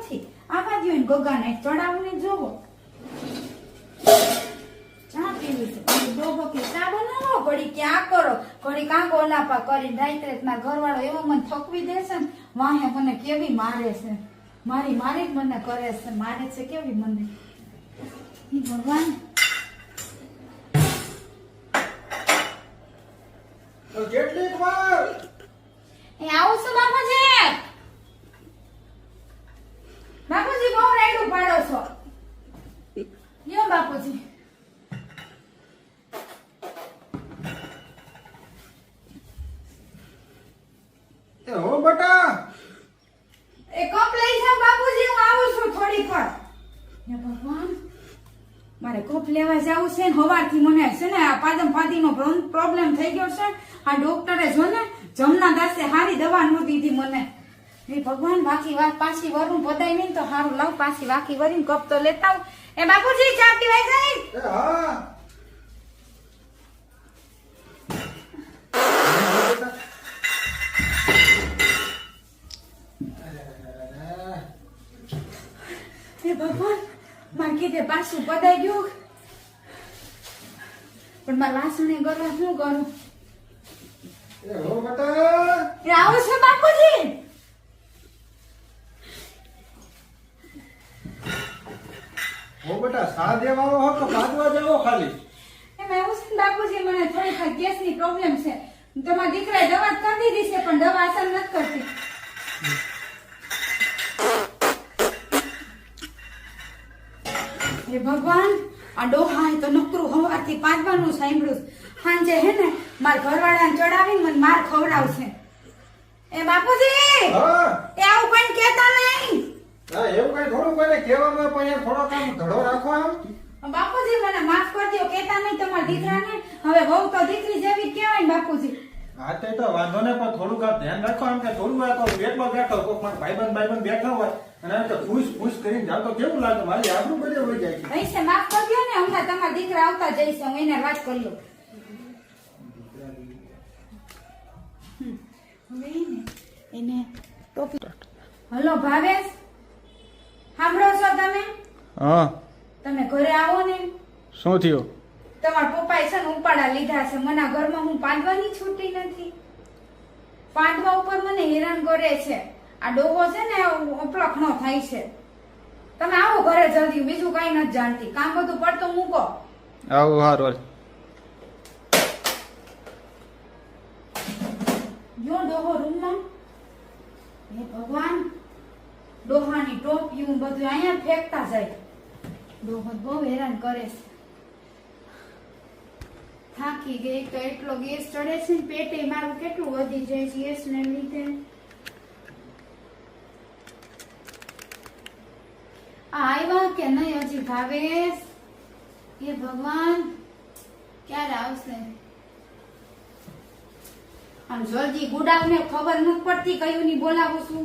નથી આવા દો ને ગગાને ચડાવું ને જોવો ચા પીવી છે ડોબો કે ચા બનાવો ઘડી ક્યાં કરો ઘડી કાં ગોલાપા કરીને રાત્રે મારા ઘરવાળો એવો મને થકવી દેશે ને વાહે મને કેવી મારે છે મારી મારી જ મને કરે છે મારે છે કેવી મને ઈ ભગવાન કેટલીક વાર એ આવું છું બાપુજી બાપુજી બહુ રાયડું પાડો છો લ્યો બાપુજી એ હો બટા એ કપ લઈ જાવ બાપુજી હું આવું છું થોડીક વાર હે ભગવાન મારે કપ લેવા જાવું છે ને હવારથી મને છે ને આ પાદમ પાદીનો પ્રોબ્લેમ થઈ ગયો છે આ ડોક્ટરે જો ને જમના દાસે હારી દવા ન દીધી મને એ ભગવાન બાકી વાત પાછી વરું પદાય નહીં તો હારું લાવ પાછી વાકી વરીને કપ તો લેતા આવું એ બાપુજી ચા પીવાય જાય એ હા હે ભગવાન મારે કીધે પાછું પદાઈ ગયું પણ મારા વાસણે ગરવા શું કરું એ હો બટા એ આવું છે બાપુજી હો બટા સા દેવાનો હો કે ભાગવા જાવો ખાલી એમાં એવું છે ને બાપુજી મને થોડી ગેસની પ્રોબ્લેમ છે તમારા દીકરાએ દવા જ કરી દીધી છે પણ દવા અસર નથી કરતી હે ભગવાન આ ડોહા તો નકરું હવારથી પાંચવાનું સાંભળ્યું સાંજે હે ને મારા ઘરવાળાને ચડાવીને મને માર ખવડાવશે એ બાપુજી હા એ આવું કોઈ કહેતા નહીં હા એવું કઈ થોડું કોઈને કહેવામાં પણ યાર થોડો કામ ધડો રાખો આમ બાપુજી મને માફ કરી દો કહેતા નહીં તમારા દીકરાને હવે વહુ તો દીકરી જેવી જ કહેવાય ને બાપુજી હા તે તો વાંધો ને પણ થોડુંક આપ ધ્યાન રાખો આમ કે થોડું આ તો બેઠો કોઈ પણ ભાઈબંધ બેઠા હોય અને આમ તો ખુશ કરીને જાવ તો કેવું લાગે મારી આબરૂ બધે વળી જાય છે પૈસે માફ કરી દો ને હમણાં તમારા દીકરા આવતા જઈશ હું એને વાત કરી લઉં હવે એને ટોપી હલો ભાવેશ સાંભળો છો તમે હા તમે ઘરે આવો ને શું થયું તમારા પપ્પાએ છે ને ઉપાડા લીધા છે મને આ ઘરમાં હું પાંડવાની છૂટી નથી પાંડવા ઉપર મને હેરાન કરે છે આ ડોહો છે ને અપલખણો થાય છે તમે આવો ઘરે જલ્દી બીજું કઈ નથી જાણતી કામ બધું પડતું મૂકો આવું હારું જો ડોહો રૂમમાં હે ભગવાન ડોહાની ટોપિયું બધું અહીંયા ફેંકતા જાય ડોહો બહુ હેરાન કરે છે થાકી ગઈ તો એટલો ગેસ ચડે છે ને પેટે મારું કેટલું વધી જાય છે ગેસ ને લીધે આવ્યા કે નહીં હજી ભાવેશ હે ભગવાન ક્યારે આવશે આમ જલ્દી ગુડાવને ખબર નથી પડતી કયું ની બોલાવું છું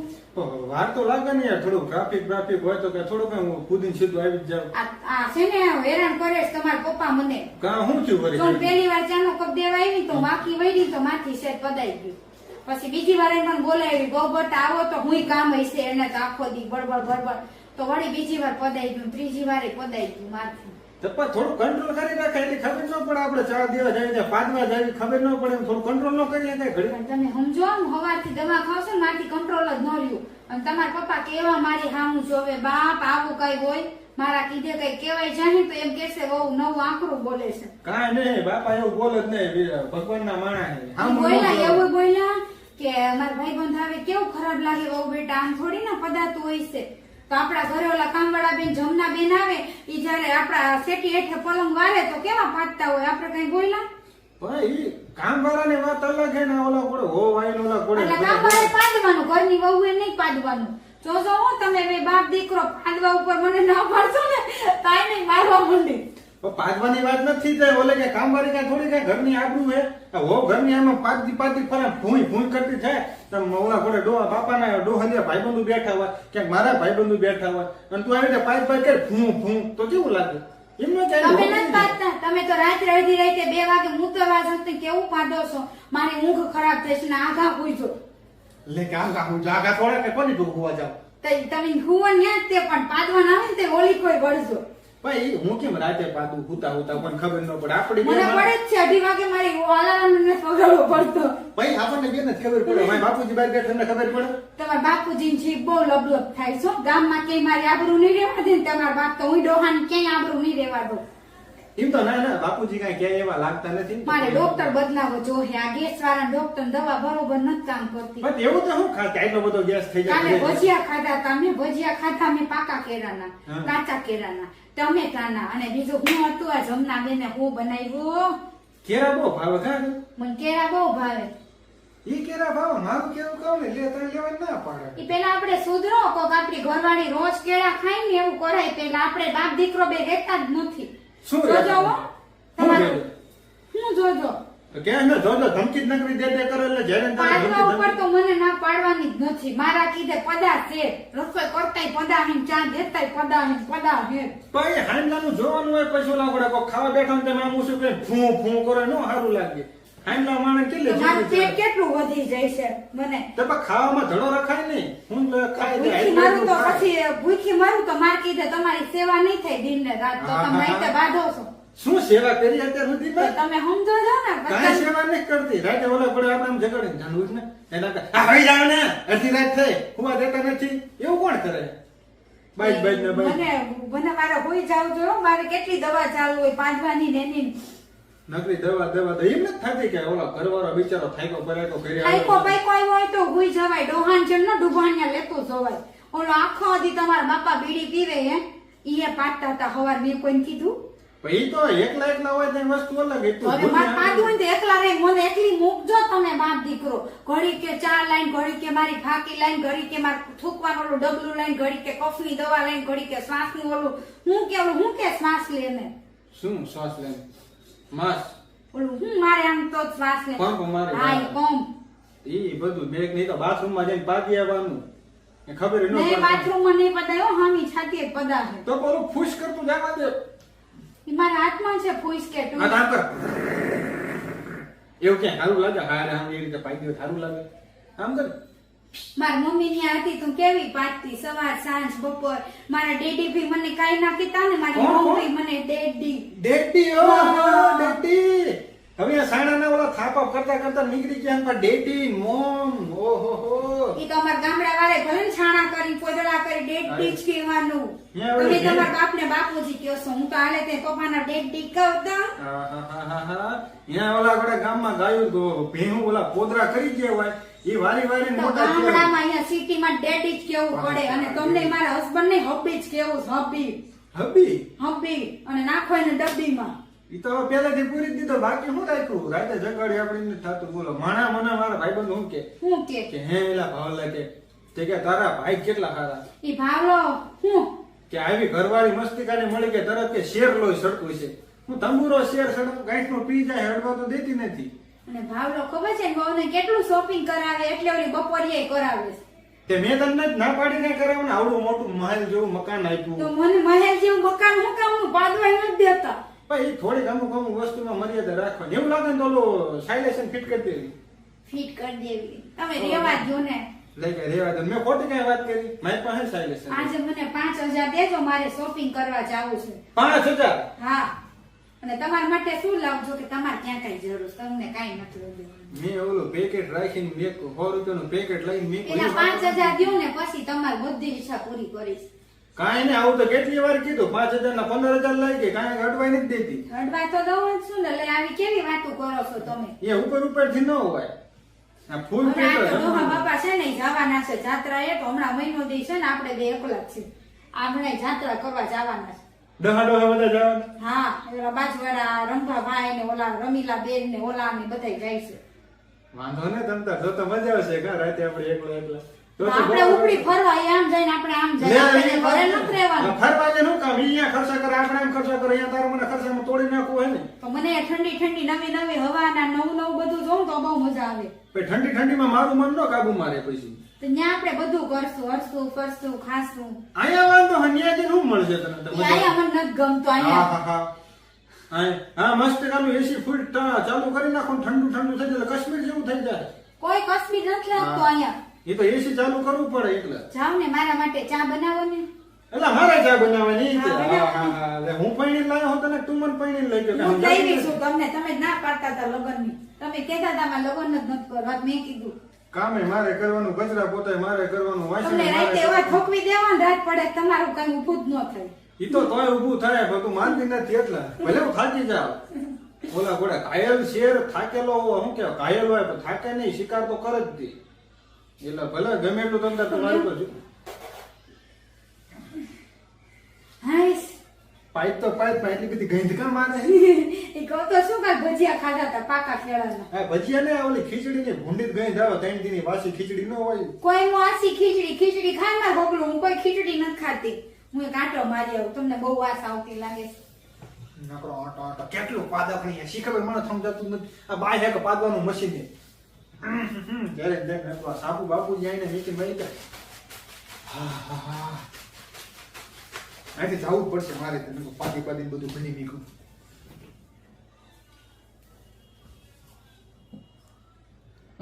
વાર તો લાગે ને યાર થોડું ટ્રાફિક હોય તો કે થોડું કઈ હું કૂદીને સીધું આવી જ જાઉં આ છે ને હેરાન કરે છે તમારા પપ્પા મને કા હું થયું તો વળી પહેલી વાર ચાનો કપ દેવા આવી તો માખી વળી તો માથી શેર પદાઈ ગયું પછી બીજી વાર એને બોલાવી ગોબટ આવો તો હુંય કામ હશે એને તો આખો દી બળબડ તો વળી બીજી વાર પદાઈ ગયું ત્રીજી વારે પદાઈ ગયું માથી તપ્પા થોડું કંટ્રોલ કરી રાખે એટલે ખબર ન પડે આપણે ચા દેવા જાય ત્યાં પાંચવા જાય ખબર ન પડે થોડું કંટ્રોલ ન કરીએ કઈ ઘડી પણ તમે સમજો હવારથી દવા ખાવશો ને માથી કંટ્રોલ જ ન રહ્યું અને તમારા પપ્પા કેવા મારી હામું જોવે બાપ આવું કઈ હોય મારા કીધે કઈ કેવાય જાય તો એમ કેસે બહુ નવું આંકડું બોલે છે કાંઈ નહીં બાપા એવું બોલે જ નહીં ભગવાનના માણા બોલ્યા એવું બોલ્યા કે મારા ભાઈબંધ આવે કેવું ખરાબ લાગે બહુ બેટા આમ થોડી ના પદાતું હોય છે તો આપડા ઘરે ઓલા કામવાળા બેન જમના બેન આવે ઈ જયારે આપડા સેટી હેઠે પલંગ વારે તો કેવા પાટતા હોય આપણે કઈ બોલ્યા પણ ઈ કામવાળાની વાત અલગ છે ને ઓલા કોડે હો વાઈન ઓલા કોડે એટલે કામવાળાએ પાડવાનું ઘરની વહુએ નહીં પાડવાનું જોજો હો તમે બે બાપ દીકરો પાડવા ઉપર મને ના પાડશો ને તાઈ નહીં મારવા માંડી પાંચવાની વાત નથી થાય ઓલે કે કામવાળી કઈ થોડી કઈ ઘરની આબરૂ હે હો ઘરની આમાં પાતી ફરે ભૂઈ કરતી થાય તો ઓલા કોડે ડોહા બાપાના ડોહલિયા ભાઈબંધુ બેઠા હોય ક્યાંક મારા ભાઈબંધુ બેઠા હોય અને તું આવી રીતે પાઈ કે ભૂ તો કેવું લાગે એમને તમે નથી પાડતા તમે તો રાત્રે અડધી રાતે 2 વાગે મૂતરવા જતી કેવું પાડો છો મારી ઊંઘ ખરાબ થઈ છે ને આઘા પૂછો લે કે આઘા હું જાગા થોડા કે કોની ડોહવા જાવ તમે હુવા ન્યા જ તે પણ પાડવાના આવે ને તે ઓલી કોઈ વળજો. ભાઈ હું કેમ રાતે પાતું હુતા હુતા પણ ખબર ન પડે આપડી મને પડે જ છે 2 વાગે મારી અલાર્મ ને પગાડવો પડતો. ભાઈ આપણને બેન જ ખબર પડે ભાઈ બાપુજી બહાર ગયા તમને ખબર પડે તમારા બાપુજી ની બહુ લબલબ થાય છો ગામમાં ક્યાંય મારી આબરૂ નહીં રહેવા દે ને તમારા બાપ તો હું ડોહાની ક્યાંય આબરૂ નહીં રહેવા દઉં. એમ તો ના બાપુજી કઈ ક્યાંય એવા લાગતા નથી ને. મારે ડોક્ટર બદલાવો જોઈએ. આ ગેસ વાળા ડોક્ટર દવા બરોબર નથી કામ કરતી. પણ એવું તો શું ખાતા એટલો બધો ગેસ થઈ કાલે જાય ભજીયા ખાધા હતા મેં. ભજીયા ખાધા મેં પાકા કેરાના, હા. કાચા કેરાના, ટમેટાના અને બીજું હું હતું આ જમના બેને હું બનાવ્યું. કેરા બહુ ભાવે ખા મને કેરા બહુ ભાવે. ઈ કેરા ભાવે મારું કેવું કહું ને લે તને લેવા ના પાડે ઈ પેલા આપણે સુધરો કોક આપણી ઘરવાળી રોજ કેળા ખાય ને એવું કરાય. પેલા આપણે બાપ દીકરો બે રહેતા જ નથી. શું જોજો હો. શું તમારું જોજો? હું જોજો ક્યાં ન જોજો ધમકી જ નકરી દે કરે એટલે જ્યારે ને ત્યારે પાડવા ધમકી ઉપર તો મને ના પાડવાની જ નથી. મારા કીધે પદા છે. રસોઈ કરતાય પદા હે, ચા દેતાય પદા હે, પદા હે. ભાઈ હાંડલાનું જોવાનું હોય પછી ઓલા ગોળા કોક ખાવા બેઠા ને તમે આમ ઊંચું કરીને ફૂં ફૂં કરે નો સારું લાગે. હાંડલા માણસ કેટલે તો મારું જીવી પેટ કેટલું વધી જાય છે મને. તો પણ ખાવામાં ધડો રખાય નહીં હું ખાય ભૂખી મારું તો પછી ભૂખી મારું તો માર કીધે તમારી સેવા નહીં થાય દિન ને રાત. તો તમે રાતે બાંધો છો. શું સેવા કરી અત્યાર સુધી તો તમે સમજો છો ને કાંઈ બધા. સેવા નહીં કરતી રાતે ઓલા પડે આપણે આમ ઝઘડીને જાણવું જ ને એના કરતા, આ હવે જાવ ને અડધી રાત થઈ હુવા દેતા નથી એવું કોણ કરે બાઈજ ને બાઈજ મને મારે હોઈ જાવ જો. મારે કેટલી દવા ચાલુ હોય પાંજવાની ને એની. નકરી દવા તો એમ નથી થતી કે ઓલા ઘરવાળો બિચારો થાયકો પરાયકો કરી આઈકો પાઈકો આવ્યો હોય તો હોઈ જવાય. ડોહાન છે ને ડુબાણિયા લેતો જવાય. ઓલો આખો દી તમારા બાપા બીડી પીવે હે ઈએ પાડતા હતા હવાર મેં કોઈને કીધું. પછી તો એકલા હોય તો વસ્તુ અલગ એટલું હવે મારે પાડું હોય તો એકલા રહી મને એકલી મૂકજો તમે બાપ દીકરો. ઘડી કે ચા લાઈન, ઘડી કે મારી ફાકી લાઈન, ઘડી કે મારે થૂકવાનું ઓલું ડબલું લાઈન, ઘડી કે કફની દવા લાઈન, ઘડી કે શ્વાસનું ઓલું હું કે શ્વાસ લે ને શું શ્વાસ લે માસ ઓલું હું મારે આમ તો જ શ્વાસ લે. પંપ મારે. હા ઈ પંપ. ઈ બધું બેગ નહીં તો બાથરૂમ માં જઈને પાકી આવવાનું એ ખબર ન નહીં પડે બાથરૂમ માં નહીં પદાયો હામી છાતીએ પદા છે. તો પેલું ફૂસ કરતું જવા દે ઈ મારા હાથમાં છે ફૂસ કે આ કામ કર એવું ક્યાં સારું લાગે હારે આમ એ રીતે પાકી દે સારું લાગે આમ કર મારી મમ્મી ની હતી તું કેવી પાડતી સવાર સાંજ બપોર. મારા ડેડી ભી મને કાઈ ના કીધા ને મારી કોણ? મમ્મી મને ડેડી. ડેટી ઓ ડેટી હવે આ સાણાના ઓલા થાપા કરતા કરતા નીકળી ગયા પણ ડેટી મોમ ઓહો ઈ તો અમારા ગામડા વાળે ભલે ને છાણા કરી પોદળા કરી ડેડી જ કહેવાનું. ન્યા તમે ઓલી તમારા બાપને બાપુજી કહો છો. હું તો હાલે તે પપ્પાના ડેડી કહું તો. અહીંયા ઓલા ગોડા ગામમાં ગાયું તો ભેહું ઓલા પોદરા કરી ગયા હોય એ વારી વારી તો મોટા થયા. ગામડામાં અહીંયા સિટીમાં ડેડી જ કેવું પડે અને તમને મારા હસબન્ડ ને હબ્બી જ કેવું છે. હબી હબ્બી અને નાખો એને ડબ્બીમાં. ઈ તો હવે પહેલાથી પૂરી જ દીધો બાકી શું રાખ્યું રાતે જગાડી આપણે નથી થતું બોલો માણા મને મારા ભાઈબંધ હું હું કે હે એલા ભાવલા કે તે કે તારા ભાઈ કેટલા સારા ઈ ભાવલો હું કે આવી ઘરવાળી મસ્તિકાને મળી કે તરત કે શેર લોય સડકું છે હું તંબુરો શેર સડકું ગાંઠનો પી જાય હડવા તો દેતી નથી અને ભાવલો ખબર છે ને બહુને કેટલું શોપિંગ કરાવે એટલે ઓલી બપોરીએ કરાવે છે. તે મેં તમને જ ના પાડીને કરાવું ને આવડું મોટું મહેલ જેવું મકાન તો આપ્યું મને મહેલ જેવું મકાન હું કામ બાંધવા નથી દેતા. ભાઈ થોડીક અમુક અમુક વસ્તુમાં મર્યાદા રાખવાની એવું લાગે ને તો ઓલું સાયલેશન ફિટ કરી દેવી ફિટ કરી દેવી. તમે રેવા દો ને. લઈ કે રેવા દે મેં ખોટી કઈ વાત કરી મારી પાસે સાયલેશન આજે મને 5000 દેજો મારે શોપિંગ કરવા જાવું છે. 5000 હા અને તમારા માટે શું લાવજો કે તમારે ક્યાં કઈ જરૂર છે? તમને કાઈ નથી લાગ્યું. મેં ઓલું પેકેટ રાખીને મેં 100 રૂપિયાનું પેકેટ લઈને મેં એના 5000 દ્યો ને પછી તમારી બધી ઈચ્છા પૂરી કરીશ. કાંઈ ને આવું તો કેટલી વાર કીધું 5000 ના 15000 લઈ ગઈ કાંઈ અડવાઈ નથી દેતી અડવા તો દઉં જ છું ને. એટલે આવી કેવી વાતો કરો છો તમે? એ ઉપર થી ન હોય આ ફૂલ હવે આ તો પેકેટ ડોહા બાપા છે ને ઈ જવાના છે જાત્રા એ તો હમણાં મહિનો દી છે ને આપણે બે એકલા જ છે. આપણે જાત્રા કરવા જવાના છે. ડહા ડોહા બધા જવાનું હા ઓલા બાજુવાળા રંભાભાઈ ને ઓલા રમીલા બેન ને ઓલા ને બધા જાય છે. વાંધો ને તમતા જો તો મજા આવશે કા રાતે આપણે એકલા એકલા તો તો તો આપણે બહુ- ઉપડી ફરવા ઈ આમ જઈને આપણે આમ લે, જઈએ. આપણે ઈ ઘરે નથી રહેવાનું. ફરવા જે નું કામ ઈ અહીંયા ખર્ચા કરે આપણે એમ ખર્ચા કરે અહીંયા તારે મને ખર્ચામાં તોડી નાખવું હોય ને તો મને ઠંડી ઠંડી નવી નવી હવા ના નવું નવું બધું જોઉં તો બહુ મજા આવે. પછી ઠંડી ઠંડીમાં મારું મન ન કાબુ મારે પછી તો ત્યાં આપણે બધું કરશું હરશું ફરશું ખાશું. અહીંયા વાંધો હન્યા જે શું મળશે તને તો ઈ મજા આયા મને નથી ગમતું હા અહીંયા. હા હા હા મસ્ત કાનું એસી ફૂલ ચાલુ કરી નાખો ને ઠંડુ ઠંડુ થઈ જાય એટલે કાશ્મીર જેવું થઈ જાય કોઈ કાશ્મીર નથી લાગતું અહીંયા. એ તો એસી ચાલુ કરવું પડે એટલે જાઓ ને મારા માટે ચા બનાવો ને. એટલે મારે ચા બનાવવાની ઈ હા, છે. બનાવો. હા, હા, એટલે હું પૈણીને લાવ્યો હોત ને તું મને પૈણીને લઈ ગયો કે હું સમજાવી લાવી દે. છું તમને, તમે જ ના પાડતા હતા લગ્નની. તમે કહેતા હતા મારે લગ્ન જ નથી કરવા, મેં કીધું કામે મારે કરવાનું, કચરા પોતાય મારે કરવાનું, વાસણ તમને મારે રાતે એવા કરવાનું. ઠોકવી દેવા ને રાત પડે તમારું કઈ ઊભું જ ન થાય. ઈ તો તોય ઊભું થાય પણ તું માનતી નથી એટલે ભલે હું થાકી જાઉં. ઓલા ઘોડા ઘાયલ શેર થાકેલો હોય, શું કહેવાય, ઘાયલ હોય પણ થાકે નહીં, શિકાર તો કરે જ તી. એટલે ભલે ગમે એટલું તમને તમારી પર હાઈસ. પાઇપ તો પાઇપ માં એટલી બધી ગંધ કાં મારે. એ કહો તો શું કાંઈ ભજીયા ખાધા હતા પાકા ખેડાના. આ ભજીયા ને ઓલી ખીચડી ની ભૂંડી જ ગંધ આવે, 3 દી ની વાસી ખીચડી ન હોય. કોઈ વાસી ખીચડી ખાય ના ભોગલું, હું કોઈ ખીચડી નથી ખાતી. હું એક આંટો મારી આવું, તમને બહુ વાસ આવતી લાગે છે. નકરો આટો આટો કેટલું પાદક નહીં શીખે મને સમજાતું નથી. આ બાય હે કે પાદવાનું મશીન ને જ્યારે જ્યારે નકવા સાપુ બાપુ જઈને મીઠી મળી જાય. હા હા હા અહીંથી જવું જ પડશે મારે તો નકર પાદી પાદી બધું ભણી મીકું.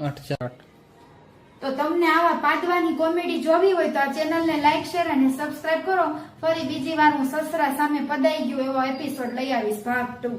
આઠ ચાર તો તમને આવા પાદવાની કોમેડી જોવી હોય તો આ ચેનલને લાઈક શેર અને સબસ્ક્રાઇબ કરો. ફરી બીજી વાર હું સસરા સામે પદાઈ ગયું એવો એપિસોડ લઈ આવીશ ભાગ 2.